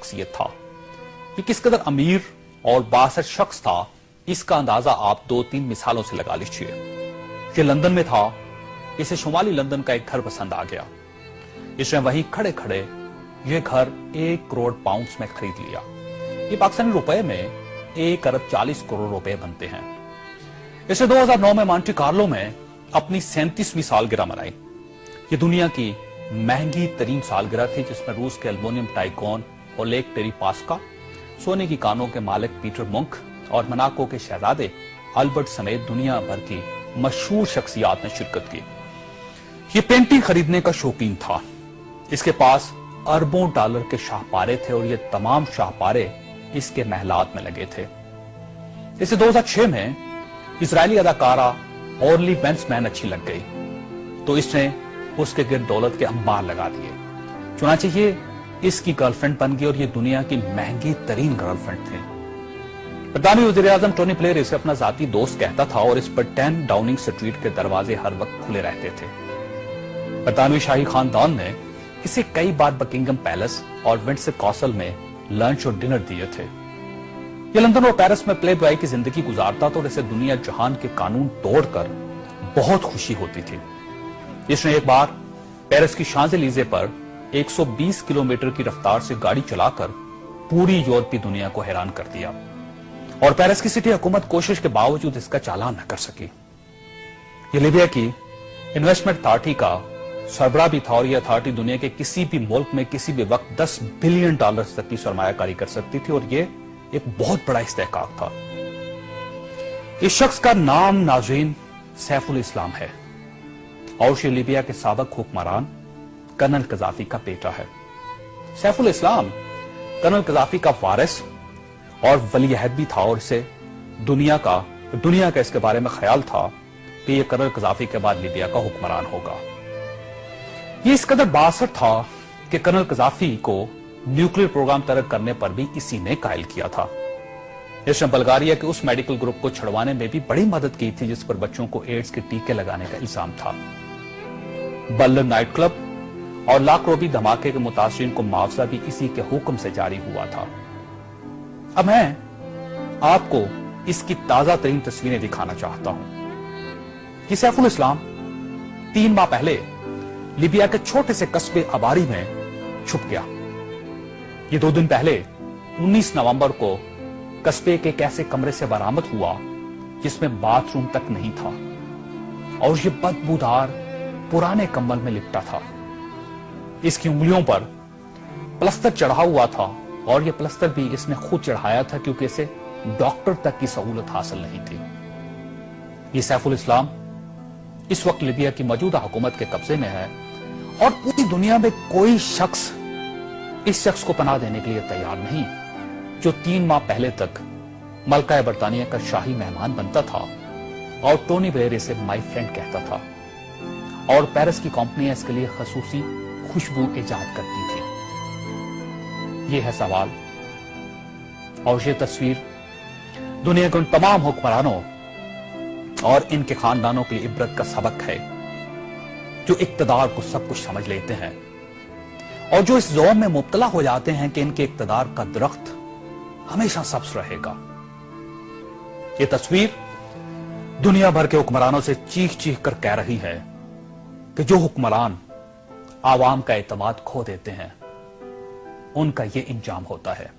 शख्सियत था। ये किस कदर अमीर और बासर शख्स था, इसका अंदाजा आप 2-3 मिसालों से लगा लीजिए। ये लंदन में था, इसे शुमाली लंदन का एक घर पसंद आ गया। इसने वहीं खड़े खड़े ये घर 1 करोड़ पाउंड्स में खरीद लिया। ये पाकिस्तानी रुपए में 1 अरब 40 करोड़ रुपए बनते हैं। इसने 2009 में मॉन्टे कार्लो में अपनी 37वीं सालगिरह मनाई। ये दुनिया की महंगी तरीन सालगिरह थी, जिसमें रूस के एल्युमिनियम टाइकॉन ओलेग टेरिपास्का, सोने की कानों के मालिक पीटर मुंक और मोनाको के शहजादे अल्बर्ट समेत दुनिया भर की मशहूर शख्सियात ने शिरकत की। ये पेंटिंग खरीदने का शौकीन था। इसके पास अरबों डॉलर के शाहपारे थे और ये तमाम शाहपारे इसके महलात में लगे थे। इसे 2006 में इजरायली अदाकारा ऑर्ली वेंसमैन अच्छी लग गई, तो इसने उसके गिर्द दौलत के अंबार लगा दिए। चुनांचे ये इसकी गर्लफ्रेंड बन गई और ये दुनिया की महंगी तरीन गर्लफ्रेंड थी। ब्रितानी वज़ीर आज़म टोनी ब्लेयर इसे अपना जाती दोस्त कहता था और इस पर 10 डाउनिंग स्ट्रीट के दरवाजे हर वक्त खुले रहते थे। ब्रितानवी शाही खानदान ने इसे कई बार बकिंगम पैलेस और विंडसर कासल में लंच और डिनर दिए थे। ये लंदन और पेरिस में प्ले बॉय की जिंदगी गुजारता था और इसे दुनिया जहान के कानून तोड़कर बहुत खुशी होती थी। इसने एक बार पेरिस की शांज़-एलीज़े पर 120 किलोमीटर की रफ्तार से गाड़ी चलाकर पूरी यूरोपीय दुनिया को हैरान कर दिया और पेरिस की सिटी हुकूमत कोशिश के बावजूद इसका चालान न कर सकी। ये लीबिया की इन्वेस्टमेंट अथॉरिटी का सरबराह भी था और यह अथॉरिटी दुनिया के किसी भी मुल्क में किसी भी वक्त $10 बिलियन तक की सरमायाकारी कर सकती थी और यह एक बहुत बड़ा इस्तेहकाक था। इस शख्स का नाम नाज़रीन सैफुल इस्लाम है और ये लीबिया के साबिक हुक्मरान कर्नल कज़ाफी का बेटा है। सैफुल इस्लाम कर्नल कज़ाफी का वारिस और वली अहद भी था और इसे दुनिया का इसके बारे में ख्याल था कि यह कर्नल कज़ाफी के बाद लीबिया का हुक्मरान होगा। यह इस कदर बासर था कि कर्नल कज़ाफी को न्यूक्लियर प्रोग्राम तरक करने पर भी इसी ने कायल किया था। इसने बल्गारिया के उस मेडिकल ग्रुप को छुड़वाने में भी बड़ी मदद की थी जिस पर बच्चों को एड्स के टीके लगाने का इल्जाम था। बल्लर नाइट क्लब और लाकरोबी धमाके के मुतासिरीन को मुआवजा भी इसी के हुक्म से जारी हुआ था। अब मैं आपको इसकी ताजा तरीन तस्वीरें दिखाना चाहता हूं कि सैफुल इस्लाम 3 माह पहले लीबिया के छोटे से कस्बे अबारी में छुप गया। ये 2 दिन पहले 19 नवंबर को कस्बे के एक ऐसे कमरे से बरामद हुआ जिसमें बाथरूम तक नहीं था और ये बदबूदार पुराने कंबल में लिपटा था। इसकी उंगलियों पर प्लस्तर चढ़ा हुआ था और यह प्लस्तर भी इसने खुद चढ़ाया था क्योंकि इसे डॉक्टर तक की सहूलत हासिल नहीं थी। ये सैफुल इस्लाम इस वक्त लीबिया की मौजूदा हुकूमत के कब्जे में है और पूरी दुनिया में कोई शख्स इस शख्स को पनाह देने के लिए तैयार नहीं, जो 3 माह पहले तक मलका बरतानिया का शाही मेहमान बनता था और टोनी ब्लेयर इसे माई फ्रेंड कहता था और पेरिस की कंपनियां इसके लिए खसूसी खुशबू इजाद करती थी। ये है सवाल और ये तस्वीर दुनिया के उन तमाम हुक्मरानों और इनके खानदानों के लिए इबरत का सबक है जो इक्तदार को सब कुछ समझ लेते हैं और जो इस ज़ौम में मुब्तला हो जाते हैं कि इनके इक्तदार का दरख्त हमेशा सब्ज रहेगा। ये तस्वीर दुनिया भर के हुक्मरानों से चीख चीख कर कह रही है कि जो हुक्मरान आवाम का एतमाद खो देते हैं उनका ये इंजाम होता है।